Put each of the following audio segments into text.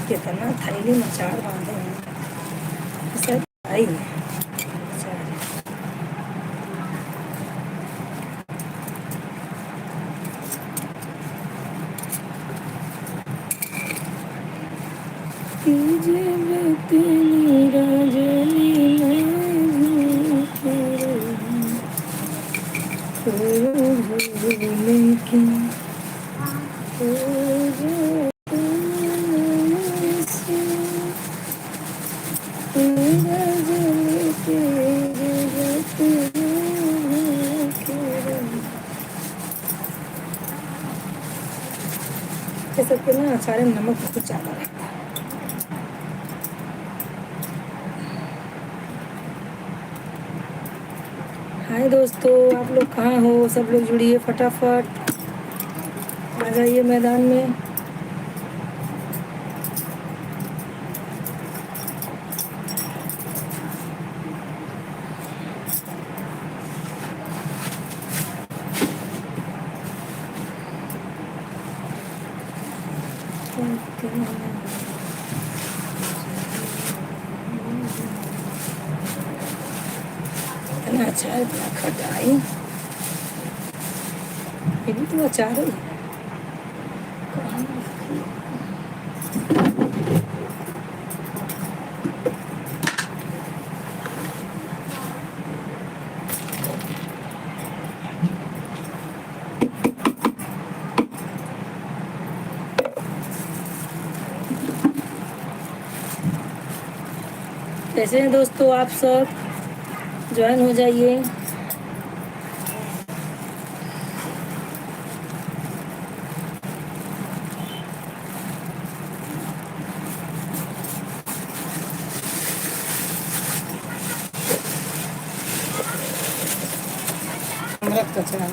कितना थैली में चार बांधे हैं सर भाई। ये सबके ना अचार में नमक बहुत ज़्यादा रहता है। हाय दोस्तों, आप लोग कहाँ हो? सब लोग जुड़िए फटाफट, आ जाइए मैदान में। इतना अचार, इतना खटाई, ये भी तो अचार है। कैसे हैं दोस्तों आप सब? ज्वाइन हो जाइए। अमृत का चाय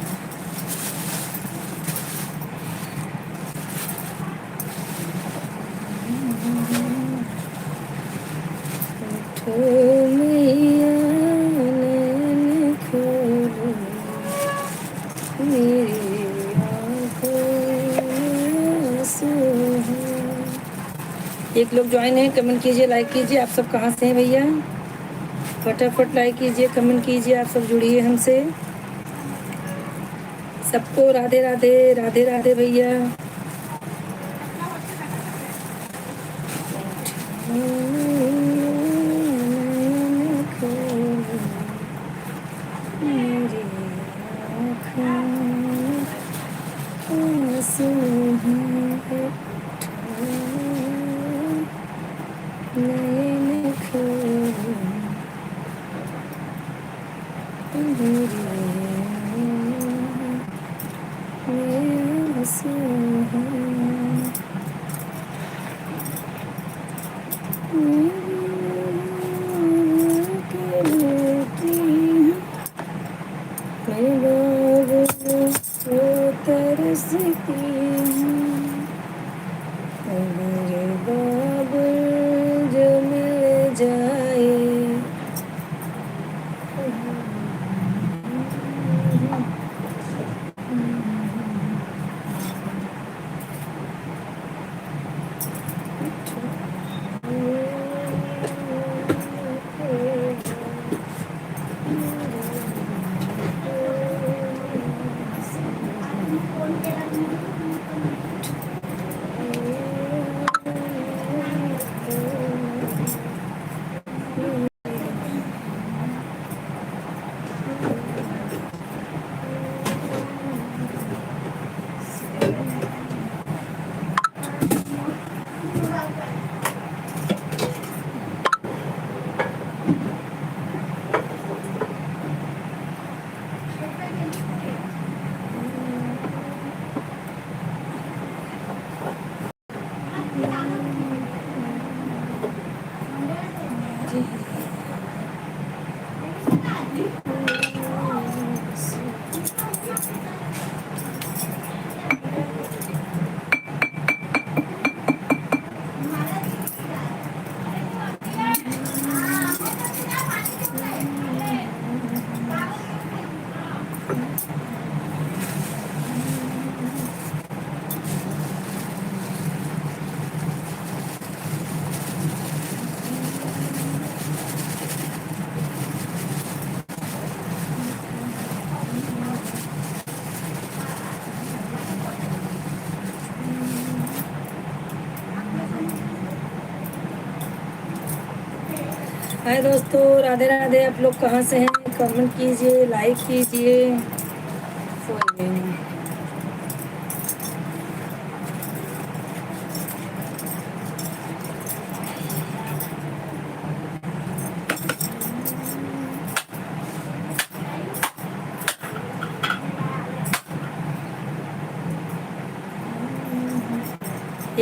एक लोग ज्वाइन है, कमेंट कीजिए, लाइक कीजिए। आप सब कहाँ से हैं भैया? फटाफट लाइक कीजिए, कमेंट कीजिए, आप सब जुड़िए हमसे। सबको राधे राधे, राधे राधे भैया। हाय दोस्तों, राधे राधे। आप लोग कहाँ से हैं? कमेंट कीजिए, लाइक कीजिए। कोई नहीं।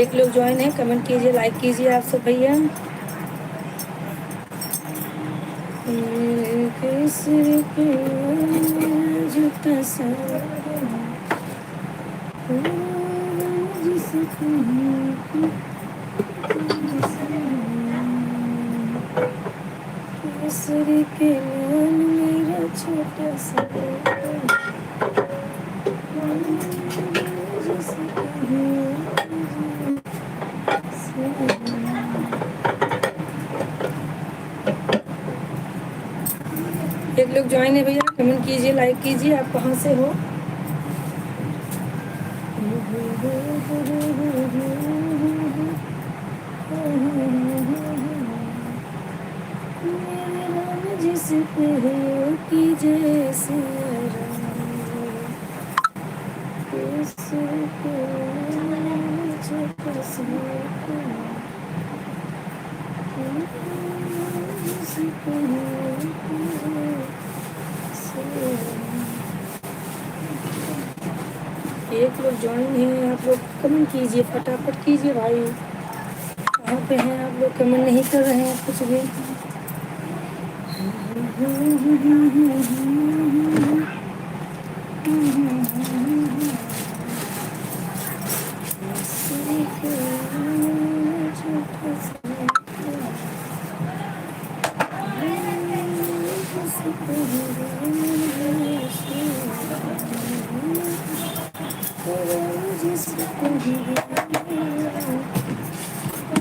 एक लोग ज्वाइन है, कमेंट कीजिए, लाइक कीजिए आप सब भैया। केसरी के झूठा सा केसरी के लाल मेरा छोटा सा एक लोग ज्वाइन है भैया, कमेंट कीजिए, लाइक कीजिए। आप कहाँ से हो? जिसपे हो कि जैसे एक लोग ज्वाइन है, आप लोग कमेंट कीजिए, फटाफट कीजिए भाई। कहाँ पे हैं आप लोग? कमेंट नहीं कर रहे हैं कुछ भी।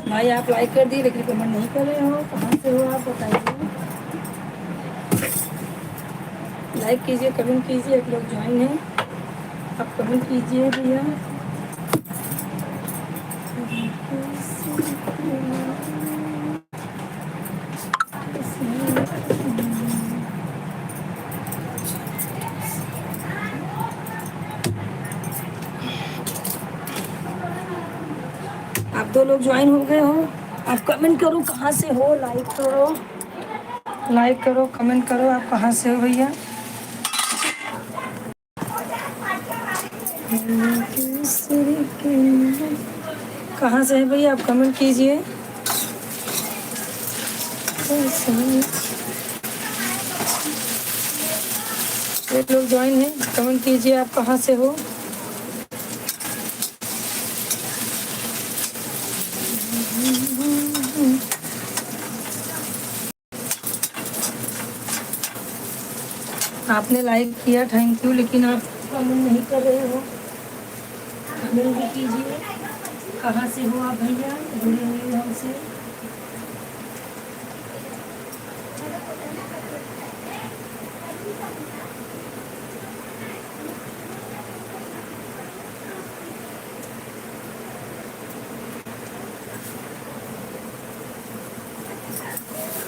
भाई आप लाइक कर दिए लेकिन कमेंट नहीं कर रहे हो। कहाँ से हो आप बताइए। लाइक कीजिए, कमेंट कीजिए। एक लोग ज्वाइन है, आप कमेंट कीजिए भैया। आप 2 लोग ज्वाइन हो गए हो। आप कमेंट करो कहाँ से हो, लाइक करो, लाइक करो, कमेंट करो। आप कहाँ से हो भैया? कहाँ से है भैया? आप कमेंट कीजिए। एक लोग ज्वाइन है, कमेंट कीजिए। आप कहाँ से हो? आपने लाइक किया, थैंक यू, लेकिन आप कमेंट नहीं कर रहे हो। कमेंट भी कीजिए। कहाँ से हो आप भैया? जुड़े हुए हो हमसे।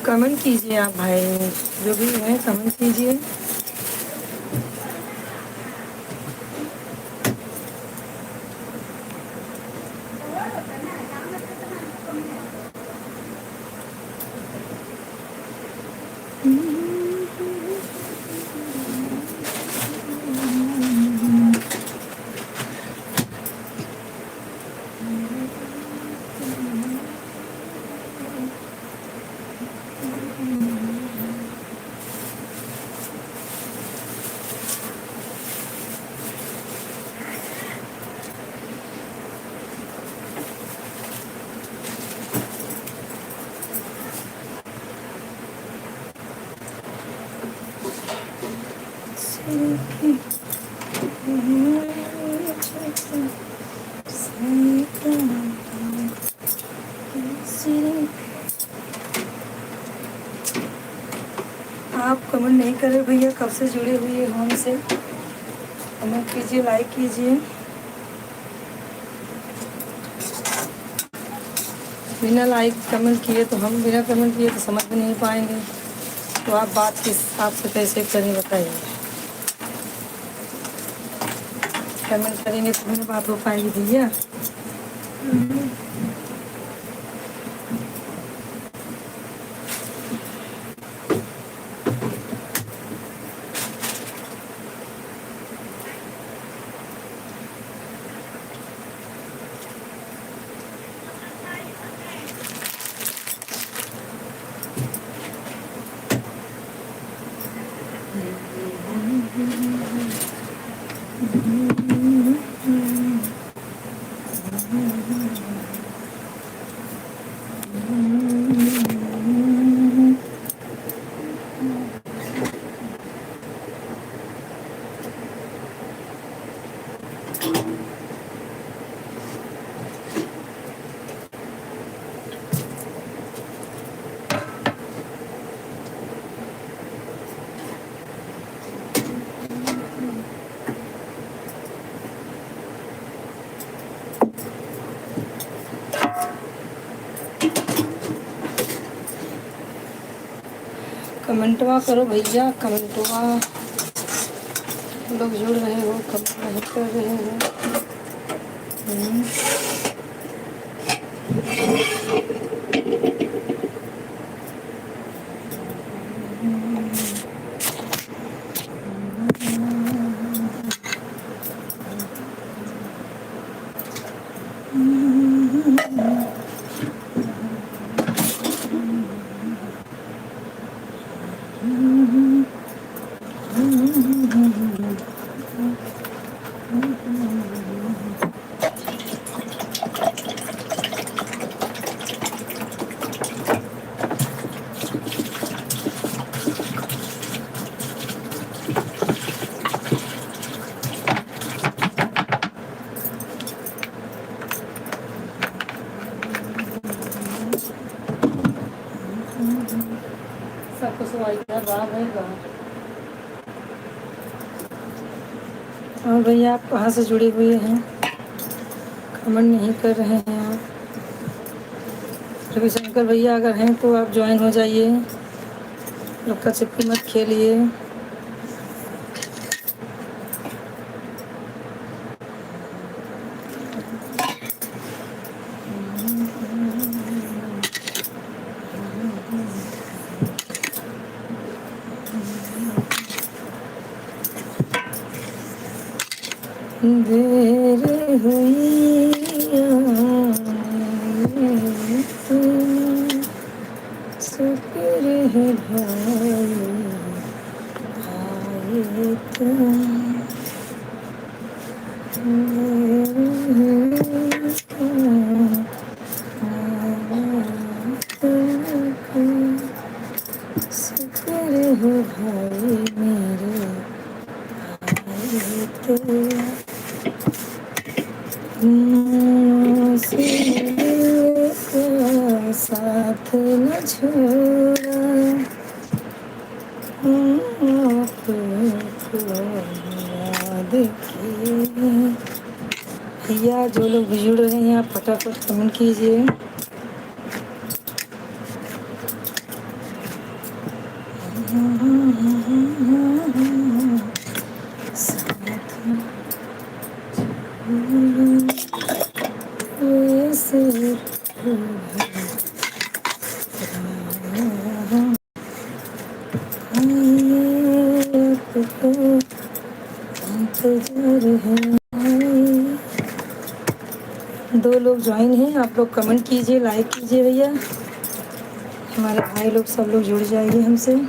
कमेंट कीजिए आप भाई, जो भी है कमेंट कीजिए। आप कमेंट नहीं करे भैया, कब से जुड़े हुए हो हमसे। कमेंट कीजिए, लाइक कीजिए। बिना लाइक कमेंट किए तो हम बिना कमेंट किए तो समझ भी नहीं पाएंगे। तो आप बात किस हिसाब से कैसे करें बताइए। कमेंट करेंगे तो हमें बात हो पाएगी भैया। कमेंटवा करो भैया, कमेंटवा। लोग जुड़ रहे हो, कमेंट नहीं कर रहे हो। सबको सवाई का बात है का। और भैया आप कहाँ से जुड़े हुए हैं? कमेंट नहीं कर रहे हैं आप। रविशंकर भैया अगर हैं तो आप ज्वाइन हो जाइए। लुक्का छिपी मत खेलिए। देर हुई तो शुक्र है भाई आए तो। शुक्र है भाई मेरे आए तो। साथ न छोड़ा आपको याद किए। भैया जो लोग भी जुड़ रहे हैं आप फटाफट कमेंट कीजिए। दो लोग ज्वाइन हैं, आप लोग कमेंट कीजिए, लाइक कीजिए भैया। हमारे भाई लोग सब लोग जुड़ जाइए हमसे।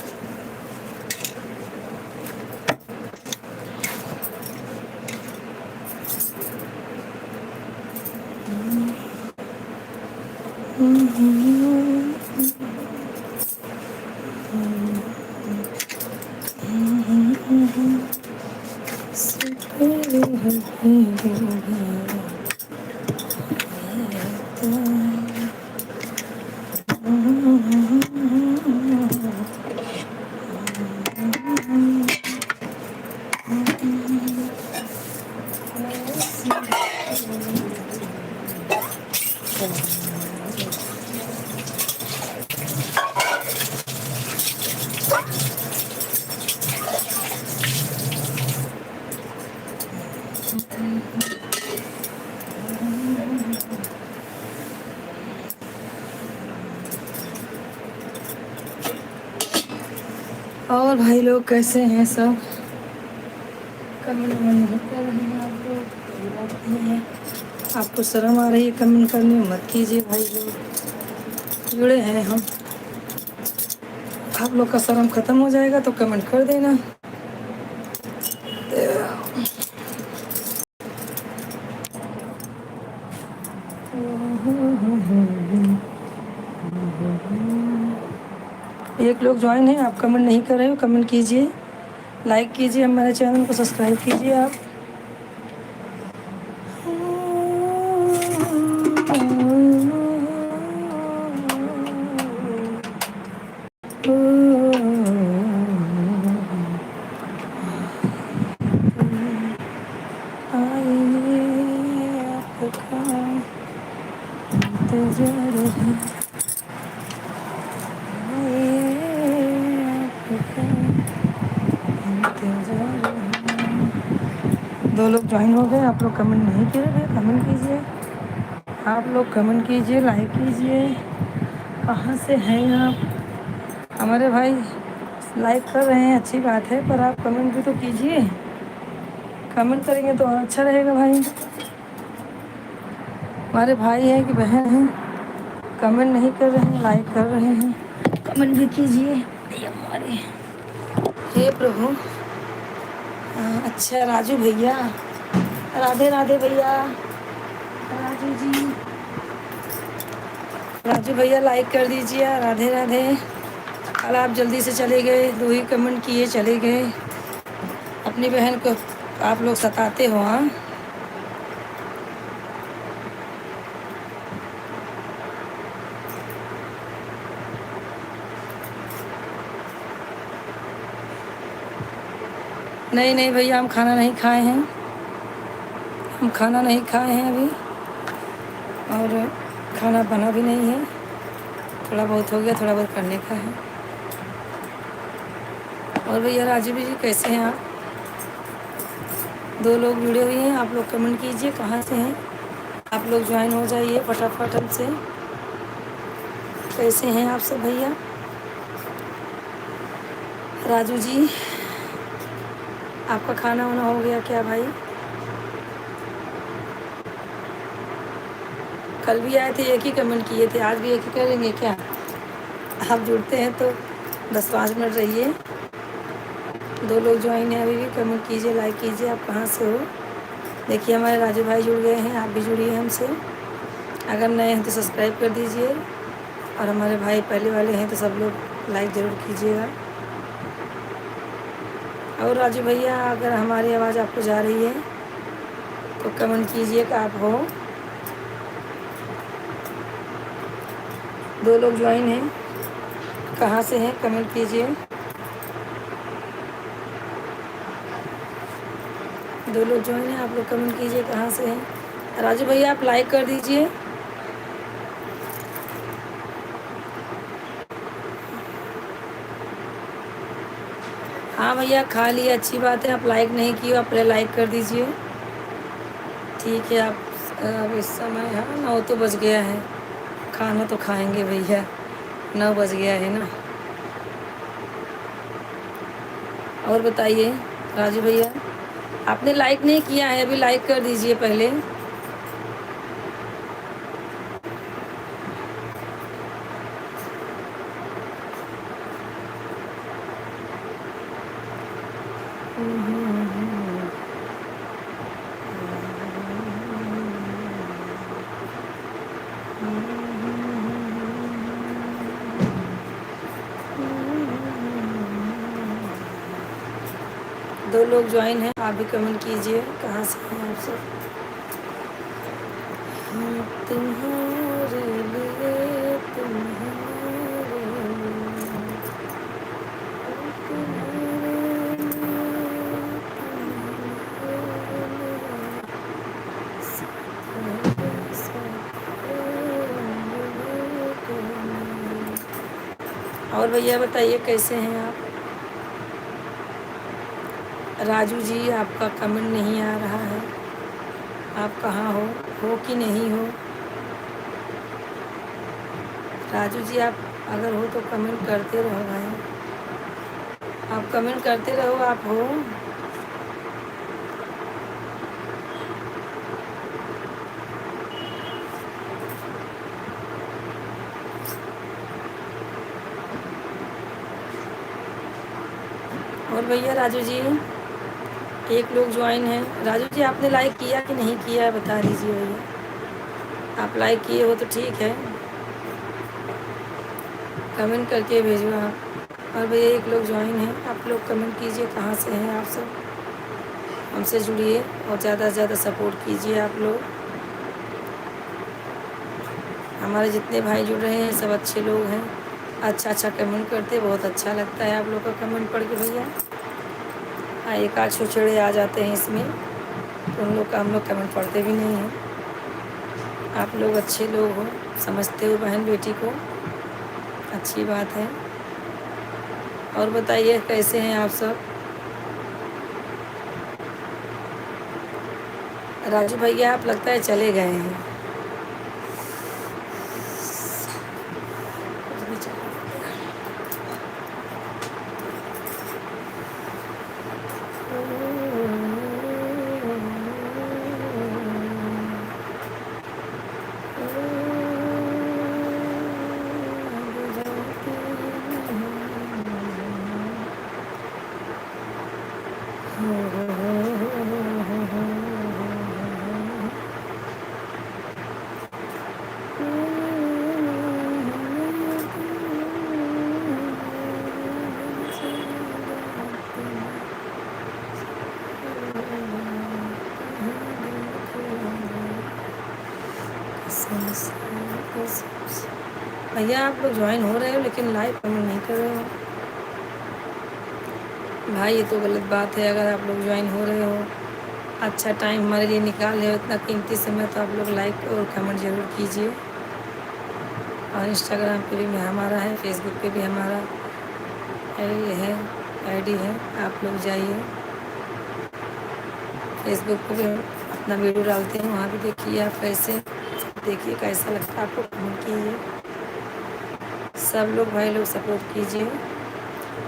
और भाई लोग कैसे हैं सब? कमेंट वमेंट नहीं कर रहे हैं आप लोग, कोई बात नहीं है। आपको शर्म आ रही है कमेंट करने में, मत कीजिए भाई लोग, जुड़े हैं हम। आप लोग का शर्म ख़त्म हो जाएगा तो कमेंट कर देना। एक लोग ज्वाइन है, आप कमेंट नहीं कर रहे हो, कमेंट कीजिए, लाइक कीजिए, हमारे चैनल को सब्सक्राइब कीजिए आप। दो लोग ज्वाइन हो गए, आप लोग कमेंट नहीं किए थे, कमेंट कीजिए, आप लोग कमेंट कीजिए, लाइक कीजिए। कहाँ से हैं आप हमारे भाई? लाइक कर रहे हैं अच्छी बात है, पर आप कमेंट भी तो कीजिए। कमेंट करेंगे तो और अच्छा रहेगा भाई। हमारे भाई हैं कि बहन हैं, कमेंट नहीं कर रहे हैं, लाइक कर रहे हैं, कमेंट भी कीजिए। ये हमारे हे प्रभु। अच्छा राजू भैया, राधे राधे भैया, राजू जी, राजू भैया लाइक कर दीजिए, राधे राधे। कल आप जल्दी से चले गए, 2 ही कमेंट किए चले गए। अपनी बहन को आप लोग सताते हो। हाँ, नहीं नहीं भैया, हम खाना नहीं खाए हैं, हम खाना नहीं खाए हैं अभी, और खाना बना भी नहीं है। थोड़ा बहुत हो गया, थोड़ा बहुत करने का है। और भैया राजू जी कैसे हैं आप? 2 लोग जुड़े हुए हैं, आप लोग कमेंट कीजिए कहाँ से हैं। आप लोग ज्वाइन हो जाइए फटाफट हमसे। कैसे हैं आप सब भैया? राजू जी, आपका खाना वाना हो गया क्या भाई? कल भी आए थे, एक ही कमेंट किए थे, आज भी एक ही करेंगे क्या? आप जुड़ते हैं तो 10-5 मिनट रहिए। 2 लोग ज्वाइन हैं अभी भी, कमेंट कीजिए, लाइक कीजिए। आप कहाँ से हो? देखिए हमारे राजू भाई जुड़ गए हैं, आप भी जुड़िए हमसे। अगर नए हैं तो सब्सक्राइब कर दीजिए, और हमारे भाई पहले वाले हैं तो सब लोग लाइक ज़रूर कीजिएगा। और राजू भैया, अगर हमारी आवाज़ आपको जा रही है तो कमेंट कीजिए कि आप हो। 2 लोग ज्वाइन हैं, कहाँ से हैं कमेंट कीजिए। 2 लोग ज्वाइन हैं, आप लोग कमेंट कीजिए कहाँ से हैं। राजू भैया आप लाइक कर दीजिए। हाँ भैया खा लिए, अच्छी बात है। आप लाइक नहीं किए, आप पहले लाइक कर दीजिए। ठीक है, आप अब इस समय, हाँ 9 तो बज गया है, खाना तो खाएंगे भैया, 9 बज गया है ना। और बताइए राजू भैया, आपने लाइक नहीं किया है अभी, लाइक कर दीजिए पहले। दो लोग ज्वाइन हैं, आप भी कमेंट कीजिए कहाँ से हैं आप सब। तुम्हारे लिए, तुम्हारे और भैया बताइए कैसे हैं आप? राजू जी आपका कमेंट नहीं आ रहा है, आप कहाँ हो कि नहीं हो? राजू जी आप अगर हो तो कमेंट करते रहो भाई। आप कमेंट करते रहो, आप हो। और भैया राजू जी, एक लोग ज्वाइन है। राजू जी आपने लाइक किया कि नहीं किया है बता दीजिए भैया। आप लाइक किए हो तो ठीक है, कमेंट करके भेजो आप। और भैया एक लोग ज्वाइन है, आप लोग कमेंट कीजिए कहाँ से हैं आप सब, हमसे जुड़िए और ज़्यादा से ज़्यादा सपोर्ट कीजिए आप लोग। हमारे जितने भाई जुड़ रहे हैं सब अच्छे लोग हैं, अच्छा अच्छा कमेंट करते, बहुत अच्छा लगता है आप लोग का कमेंट पढ़ के भैया। हाँ, एक आध छुछड़े आ जाते हैं इसमें, तो उन लोग का हम लोग कमेंट पढ़ते भी नहीं हैं। आप लोग अच्छे लोग हो, समझते हो बहन बेटी को, अच्छी बात है। और बताइए कैसे हैं आप सब। राजू भैया आप लगता है चले गए हैं। भैया आप लोग ज्वाइन हो रहे हो लेकिन लाइव कमेंट नहीं कर रहे हो भाई, ये तो गलत बात है। अगर आप लोग ज्वाइन हो रहे हो, अच्छा टाइम हमारे लिए निकाल रहे हो, इतना कीमती समय, तो आप लोग लाइक और कमेंट ज़रूर कीजिए। और इंस्टाग्राम पे भी हमारा है, फेसबुक पे भी हमारा है, आईडी है, आप लोग जाइए। फेसबुक पे भी हम अपना वीडियो डालते हैं, वहाँ भी देखिए आप कैसे, देखिए कैसा लगता है आपको, कमेंट कीजिए। सब लोग भाई लोग सपोर्ट कीजिए,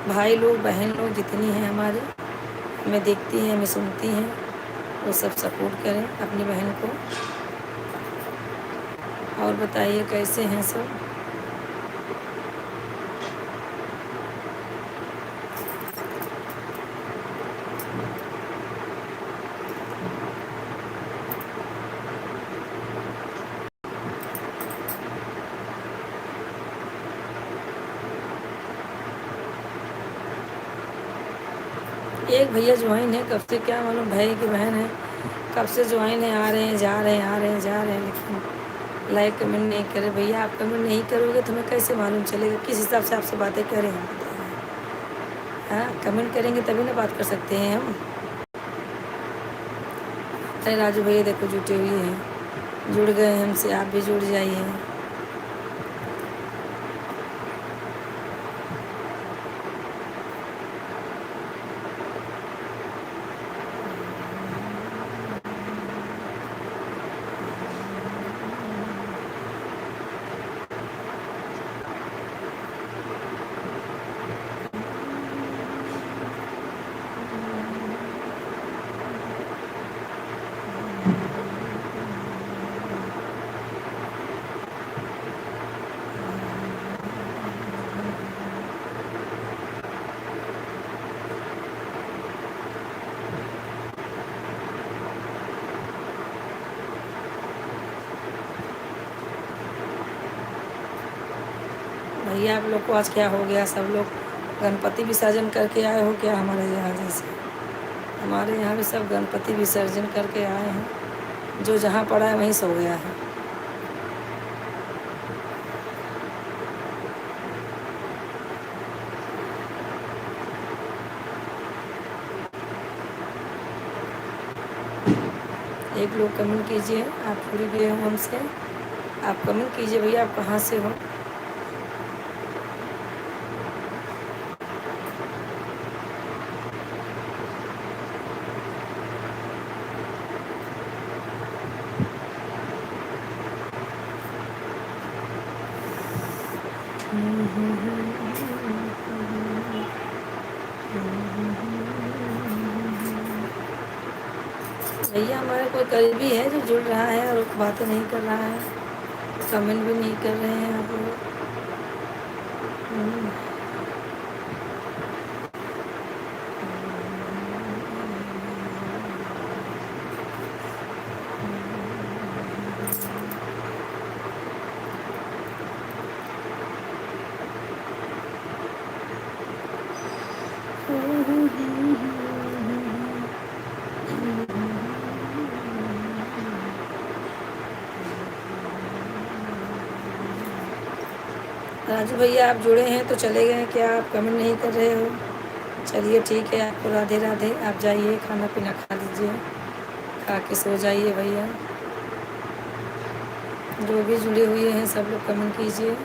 भाई लोग बहन लोग जितनी हैं हमारे, हमें देखती हैं हमें सुनती हैं, वो सब सपोर्ट करें अपनी बहन को। और बताइए कैसे हैं सब। एक भैया ज्वाइन है, कब से क्या मालूम, भाई की बहन है, कब से ज्वाइन है, आ रहे हैं जा रहे हैं, आ रहे हैं जा रहे हैं, लेकिन लाइक कमेंट नहीं करे। भैया आप कमेंट नहीं करोगे तो हमें कैसे मालूम चलेगा किस हिसाब से आपसे बातें करें हम, हाँ कमेंट करेंगे तभी ना बात कर सकते हैं हम। अरे राजू भैया देखो जुटे हुए हैं, जुड़ गए हमसे, आप भी जुड़ जाइए। भैया आप लोग को आज क्या हो गया, सब लोग गणपति विसर्जन करके आए हो क्या हमारे यहाँ जैसे। हमारे यहाँ भी सब गणपति विसर्जन करके आए हैं, जो जहाँ पड़ा है वहीं सो गया है। एक लोग कमेंट कीजिए, आप जुड़े हुए हो हमसे, आप कमेंट कीजिए भैया आप कहाँ से हो। भैया हमारे कोई करीबी है जो जुड़ रहा है और बातें नहीं कर रहा है, कमेंट भी नहीं कर रहे हैं आप लोग। राजू भैया आप जुड़े हैं तो चले गए क्या? आप कमेंट नहीं कर रहे हो? चलिए ठीक है, आपको राधे राधे। आप जाइए खाना पीना खा लीजिए, खा के सो जाइए भैया। जो भी जुड़े हुए हैं सब लोग कमेंट कीजिए।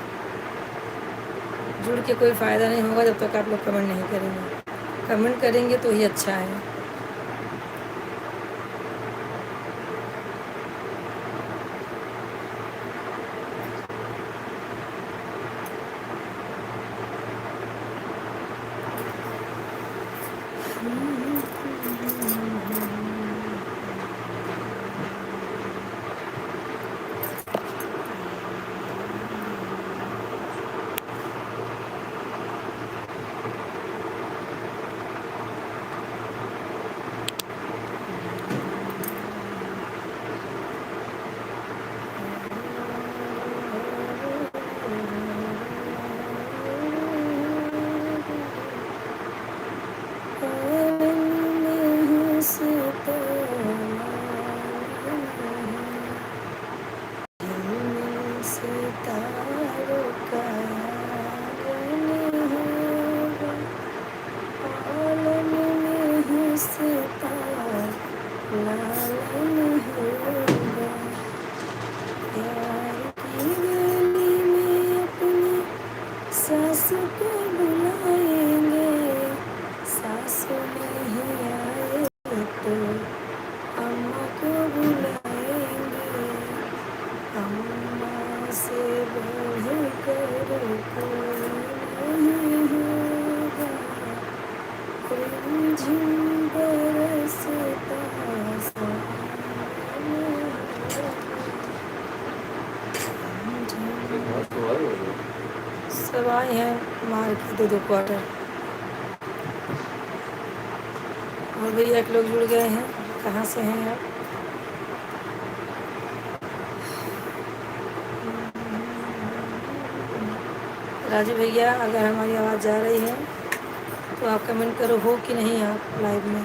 जुड़ के कोई फ़ायदा नहीं होगा जब तक आप लोग कमेंट नहीं करेंगे। कमेंट करेंगे तो ही अच्छा है। सासू को बुलाएंगे, सासू नहीं आए तो अम्मा को बुलाएंगे। अम्मा से बढ़कर कोई नहीं होगा। रिमझिम बरसता सब आए हैं मार के दो क्वार्टर। और भैया एक लोग जुड़ गए हैं। कहाँ से हैं आप? राजू भैया अगर हमारी आवाज़ जा रही है तो आप कमेंट करो हो कि नहीं आप लाइव में।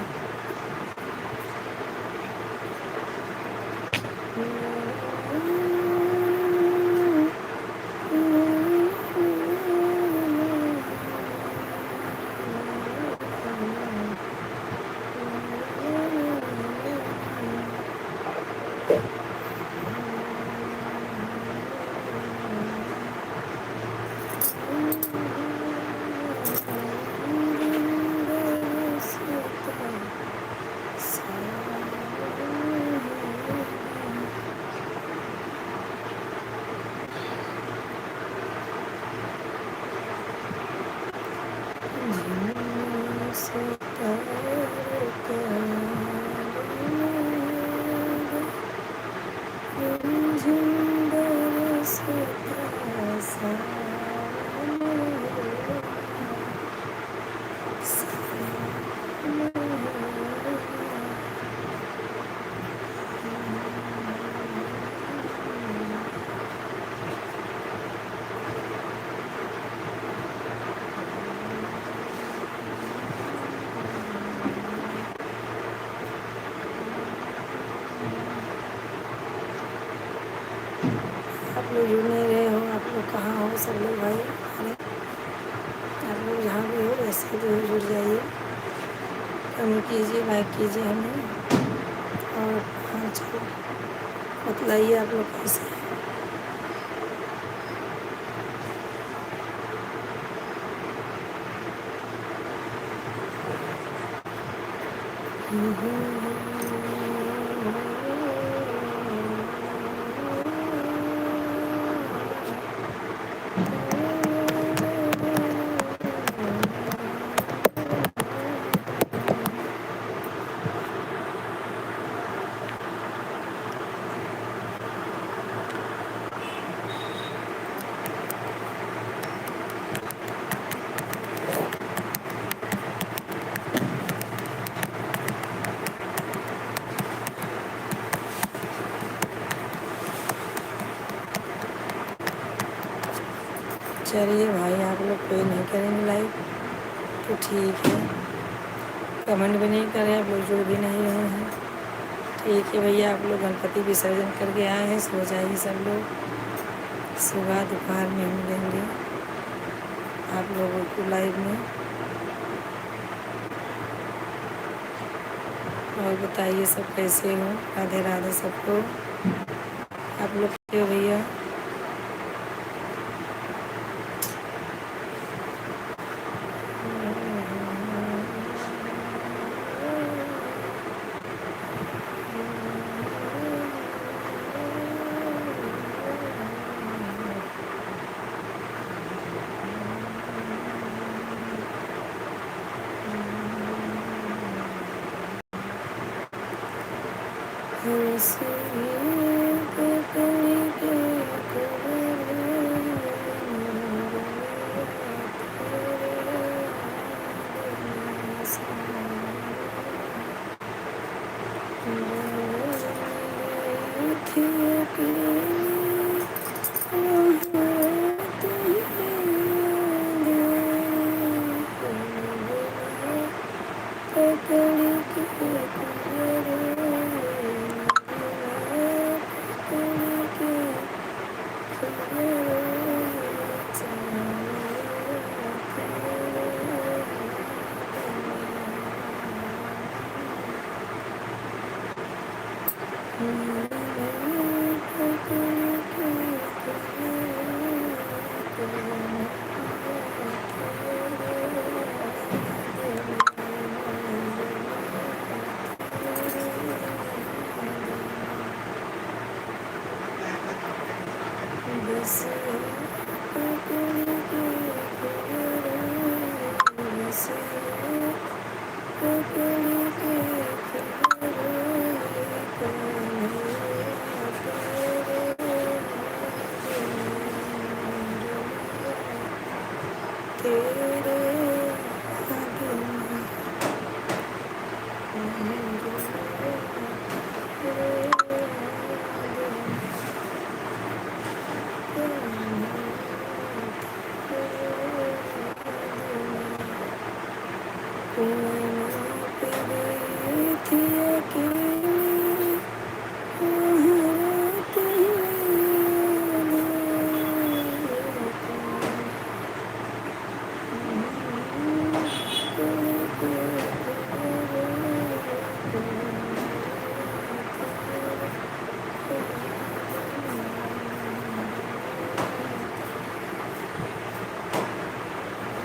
आप लोग जुड़ नहीं रहे हो, आप लोग कहाँ हो सब लोग भाई? अरे आप लोग जहाँ भी हो वैसे भी जुड़ जाइए, कमेंट कीजिए, लाइक कीजिए हमें। और हाँ चलो बतलाइए आप लोग कैसे हैं। चलिए भाई, आप लोग कोई नहीं करेंगे लाइक तो ठीक है, कमेंट भी नहीं करें, आप लोग जुड़ भी नहीं रहे हैं। ठीक है भैया, आप लोग गणपति विसर्जन करके आए हैं, सो जाइए सब लोग, सुबह दोपहर में मिलेंगे आप लोगों को लाइव में। और बताइए सब कैसे हो, राधे राधे सबको। आप लोग क्यों भैया?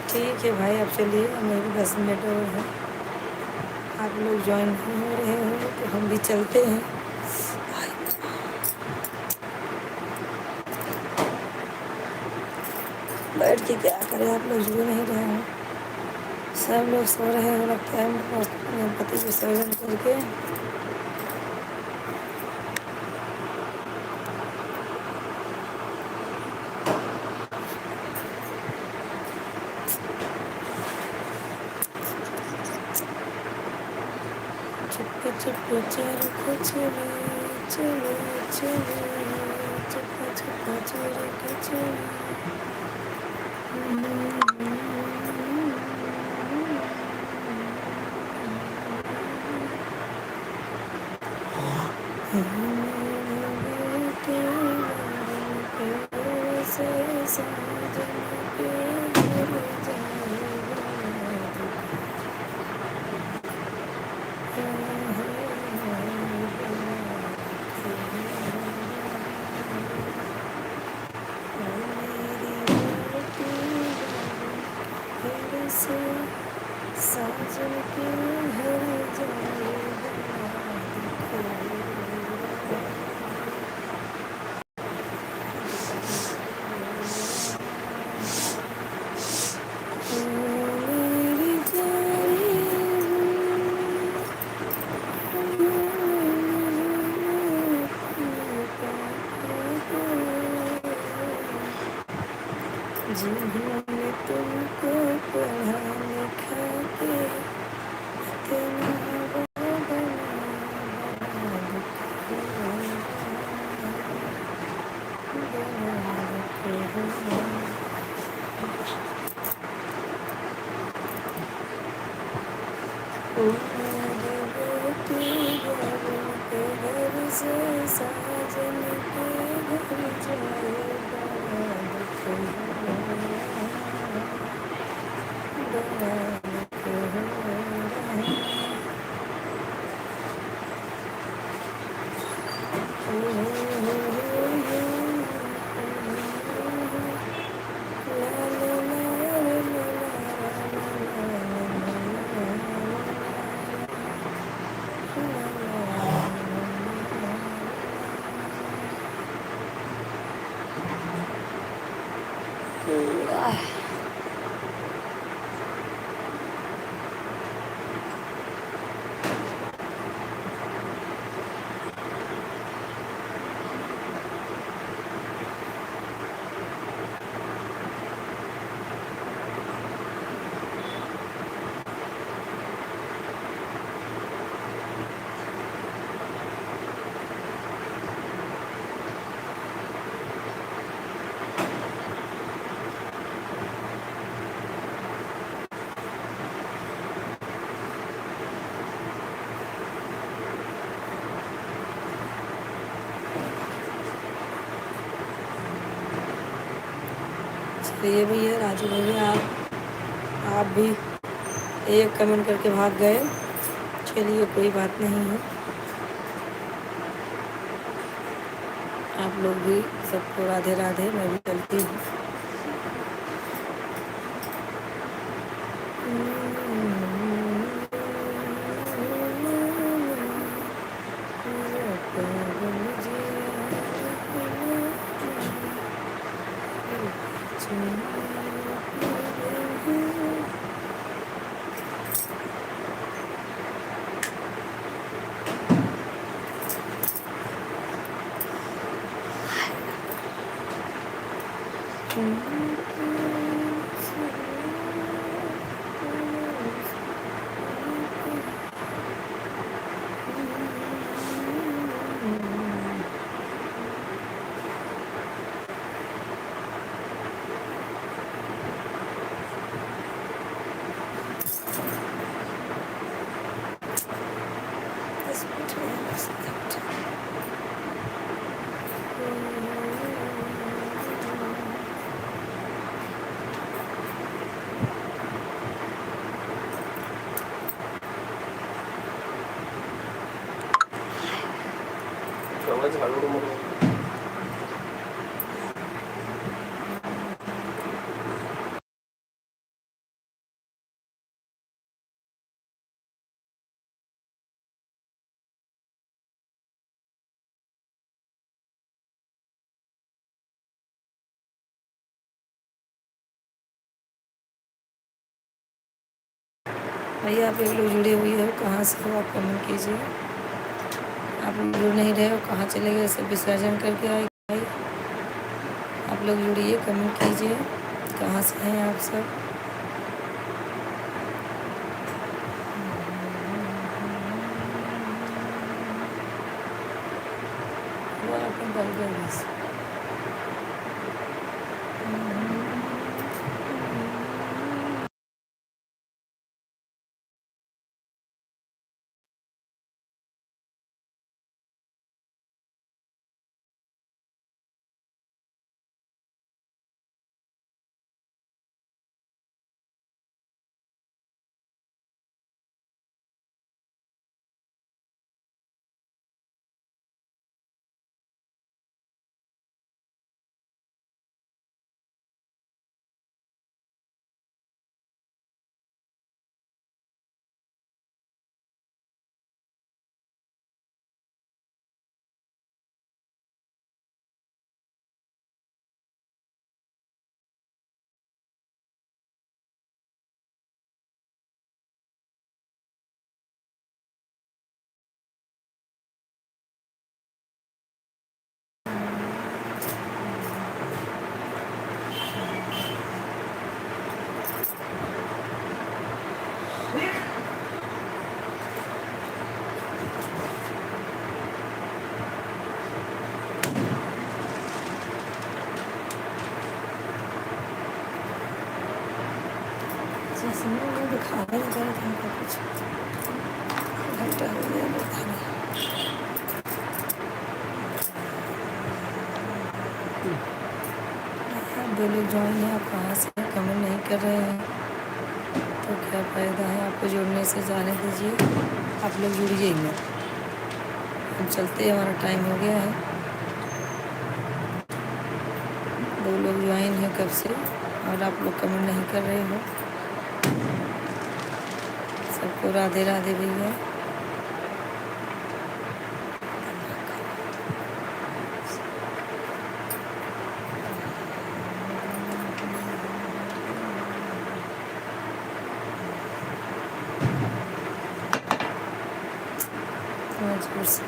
ठीक है भाई, अब चलिए, मेरे 10 मिनट और है, आप लोग ज्वाइन हो रहे हो तो हम भी चलते हैं। बैठ के क्या करें, आप लोग जुड़ नहीं रहे हैं, सब लोग सो रहे हैं, लगता है गणपति विसर्जन करके। चुप चुप चल चले चले चले, चुप चुप चल चले। साजन के हर जिन्होंने तुमको पढ़ा लिखा के ओ मेरी बेटी बहन के घर से साजन के घर जाए बड़ा दुख बड़ा दुख चलिए भैया, राजू भैया आप भी एक कमेंट करके भाग गए। चलिए कोई बात नहीं है, आप लोग भी सबको राधे राधे। मैं भी चलती हूँ। भैया आप एक लोग जुड़े हुए हो, कहाँ से हो आप कमेंट कीजिए। आप लोग जुड़ नहीं रहे हो, कहाँ चले गए, सब विसर्जन करके आए भाई। आप लोग जुड़िए, कमेंट कीजिए, कहाँ से हैं आप सब। Welcome back, guys. इसमें वो दिखाने नहीं रहा था हमको कुछ घंटा हो गया पता नहीं। दो लोग ज्वाइन हैं, आप कहाँ से कमेंट नहीं कर रहे हैं तो क्या फ़ायदा है। आपको जुड़ने से जाने दीजिए, आप लोग जुड़िए ही मत। हम चलते हैं, हमारा टाइम हो गया है। दो लोग ज्वाइन हैं कब से और आप लोग कमेंट नहीं कर रहे हो। सबको राधे राधे भैया। मजबूर से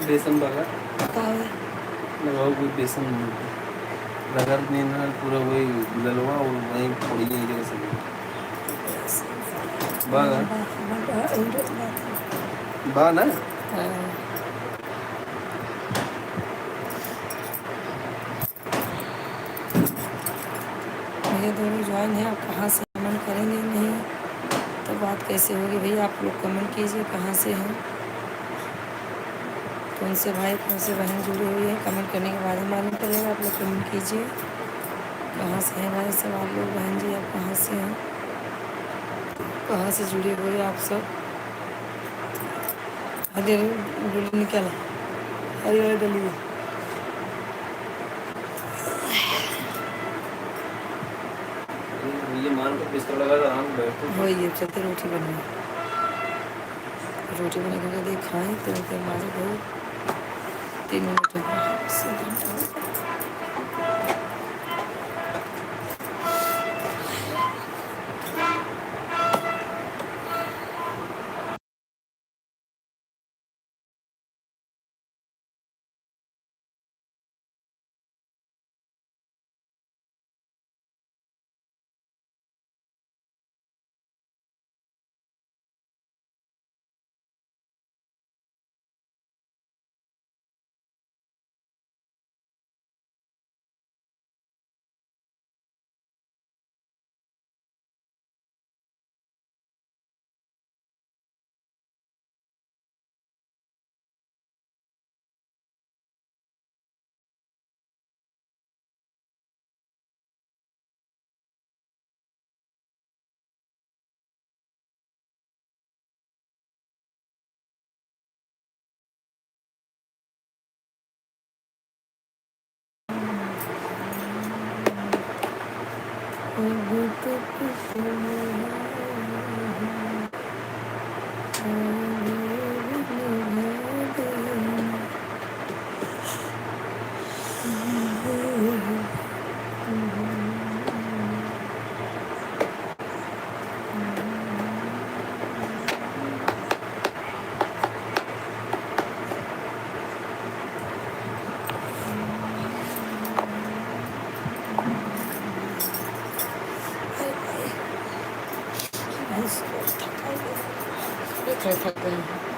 बेसन वाला बताओ। लगाओ, कोई बेसन रगड़ देना पूरा, वही डलवा और वहीं फोड़ी नहीं जगह से बागा बा ना। ये दोनों ज्वाइन है, आप कहाँ से कमेंट करेंगे नहीं तो बात कैसे होगी भैया। आप लोग कमेंट कीजिए कहाँ से हैं, कौन से भाई कौन से बहन जुड़े हुए हैं। कमेंट करने के बाद ही मालूम चलेगा। आप लोग कमेंट कीजिए कहाँ से हैं भाई सब, आप लोग बहन जी आप कहाँ से हैं, कहाँ से जुड़े हुए आप सब। अरे डोली निकाला, अरे डली ये मान को बिस्तर लगा था, आराम बैठो। वही है, चलते रोटी बनाए, रोटी बना कर दे खाएँ तो फिर हमारे बहुत 3 मिनट हो गए, इससे घंटा हो गया। से थक गई हूँ।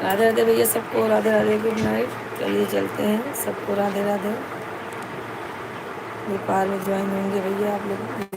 राधे राधे भैया सबको, राधे राधे, गुड नाइट। चलिए चलते हैं, सबको राधे राधे। व्यापार में ज्वाइन होंगे भैया आप लोग।